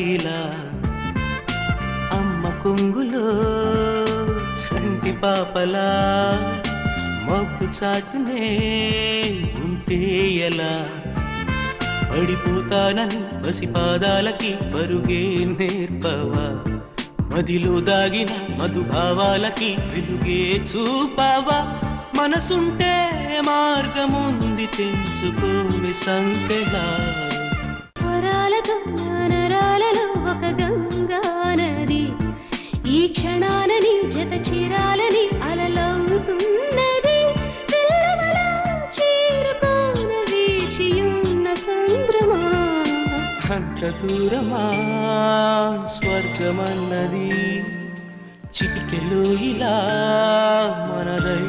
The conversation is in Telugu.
ఇలా అమ్మ కొంగులో చంటి పాపలా మబ్బు చాటునే ఉంటే ఎలా పడిపోతానని పసిపాదాలకి పరుగే నేర్పవా మదిలో దాగిన మధుభావాలకి వెలుగే చూపావా మనసుంటే మార్గముంది తెంచుకోవే సంకెలా స్వరాలతో నరాలలో ఒక గంగా నది ఈ క్షణాలని జత చేరాలని అలలవుతున్నది పిల్లవలా చేరుకోన వేచియున్న సంద్రమా అంత దూరమా స్వర్గమన్నది చిటికెలో ఇలా మనదై